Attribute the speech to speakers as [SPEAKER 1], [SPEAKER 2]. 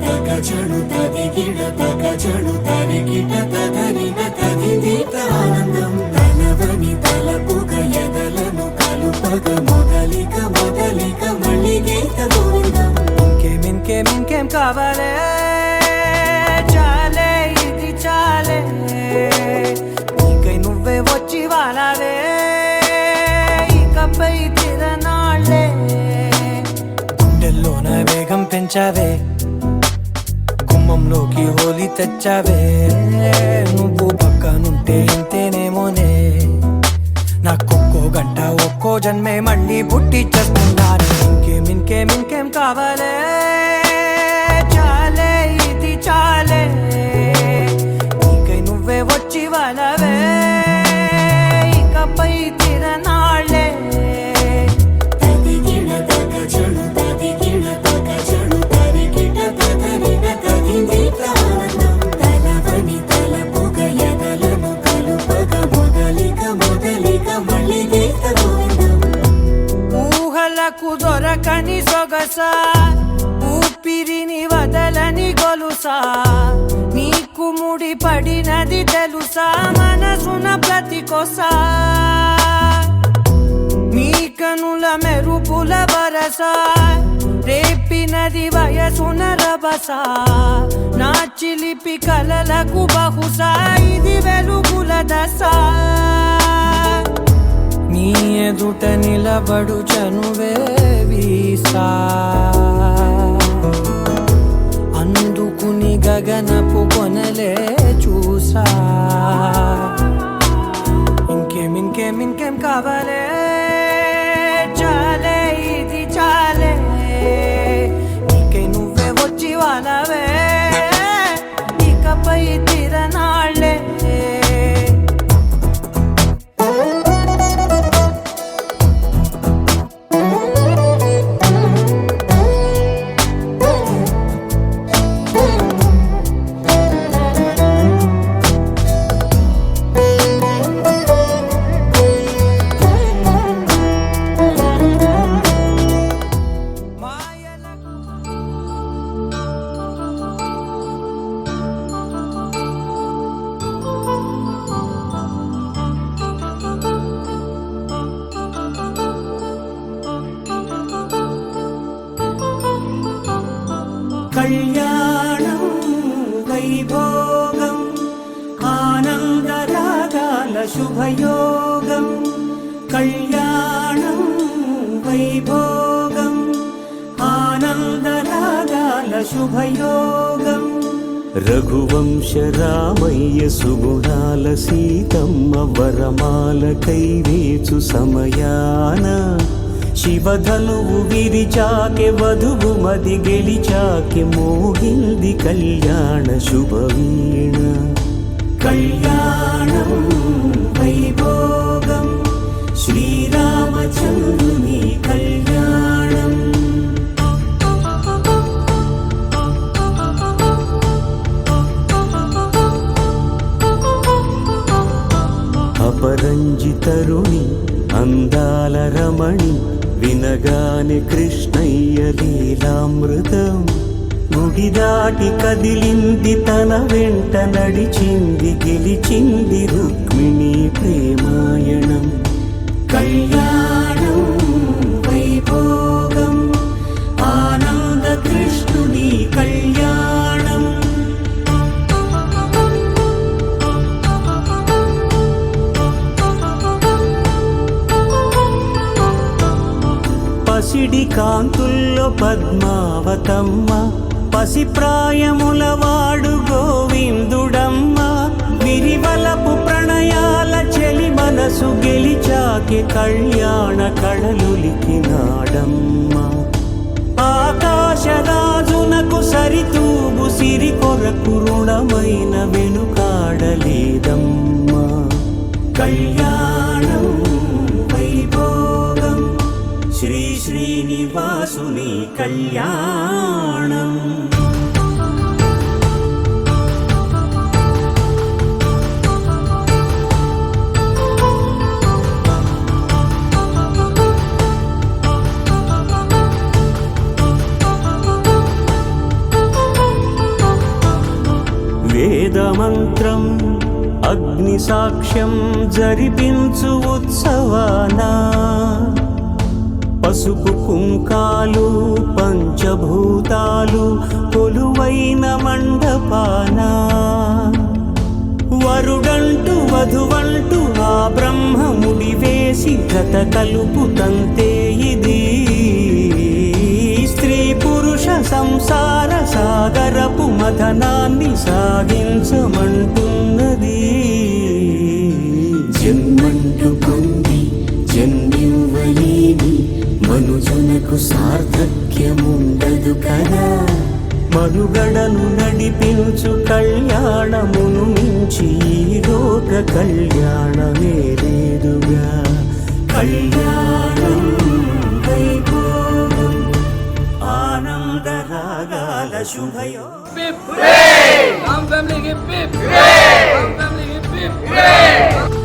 [SPEAKER 1] తగచడు తదిగిడ తగచడు తరిగిట తదరిన తదిదీత ఆనందం తలవని తలపుగ ఎదలను కలుపగ మొదలిక మొదలిక మళ్ళీ గీత గోవిందం.
[SPEAKER 2] ఇంకేం కావాలే చాలే ఇది చాలే నీకై నువ్వే వచ్చి వాలావే ఇకపై తిరనాళ్ళే గుండెల్లోన వేగం పెంచావే గుమ్మంలోకి హోలీ తెచ్చావే నువ్వు పక్కనుంటే ఇంతేనేమోనే నాకొక్కో గంట ఒక్కో జన్మే మళ్ళీ పుట్టి చేస్తున్నాను. ఇంకేం కావాలే చాలే ఇది చాలే నీకై నువ్వే వచ్చి వాళ్ళవే ఇకపై తిరనాళ్ళే.
[SPEAKER 1] తదిగిడ తగచడు తదిగిడ తగచడు తరిగిట తదరిన తదిదీత ఆనందం తలవని తలపుగ ఎదలను కలుపగ మొదలిక మొదలిక మళ్ళీ గీత గోవిందం.
[SPEAKER 2] ఊహలకు దొరకని సొగసా ఊపిరిని వదలని గొలుసా నీకు ముడి పడినది తెలుసా మనసున ప్రతి కొసా నీ కనుల మెరుపుల వరసా రేపినది వయసున రభసా నా చిలిపి కలలకు బహుశా ఇది వెలుగుల దశ నీ ఎదుట నిలబడు చనువే వీసా అందుకుని గగనపు కొనలే చూసా. ఇంకేం కావాలే చాలే ఇది చాలే నీకై నువ్వే వచ్చి వాళ్ళవే ఇకపై తిరనాళ్ళే.
[SPEAKER 3] కళ్యాణం వైభోగం ఆనందరాగాల శుభయోగం కళ్యాణం వైభోగం ఆనందరాగాల శుభయోగం. రఘువంశ రామయ్య సుగుణాల సీతమ్మ వరమాల కైవేచు సమయాన శివధనువు విరిచాకె వధువు మది గెలిచాకె మోగింది కళ్యాణ శుభవీణ. కళ్యాణం వైభోగం శ్రీరామచంద్రుని కళ్యాణం. అపరంజి తరుణి అందాల రమణి వినగానే కృష్ణయ్య లీలామృతం గుడి దాటి కదిలింది తన వెంట నడిచింది గెలిచింది రుక్మిణి ప్రేమాయణం. కళ్యాణం వైభోగం ఆనంద కృష్ణుని కళ్యాణం. పసిడి కాంతుల్లో పద్మావతమ్మ పసిప్రాయముల వాడు గోవిందుడమ్మ విరివలపు ప్రణయాల చెలి మనసు గెలిచాకే కళ్యాణ కళలులికినాడమ్మ. ఆకాశరాజునకు సరితూగు సిరి కొరకు రుణమైన వెనుకాడలేదమ్మ. కళ్యాణం వైభోగం శ్రీ శ్రీనివాసుని కళ్యాణం. వేదమంత్రం అగ్ని సాక్ష్యం జరిపించు ఉత్సవాన పసుపు కుంకాలు పంచభూతాలు కొలువైన మండపాన వరుడంటూ వధువంటూ ఆ బ్రహ్మముడి వేసి గత కలుపు తంతే ఇది స్త్రీ పురుష సంసార సాగరపు మథనాన్ని సాగించమంటున్నది.
[SPEAKER 1] జన్మంటూ పొంది జన్మివ్వలేని మనుజునకు సార్థక్యముండదు కదా.
[SPEAKER 3] మనుగడను నడిపించు కళ్యాణమును మించి ఈ లోక కళ్యాణమే లేదుగా. కళ్యాణం Vaibhogam ఆనందరాగాల శుభయో
[SPEAKER 2] Hip hooray! Ram family hip hip hooray! Ram family hip hip hooray!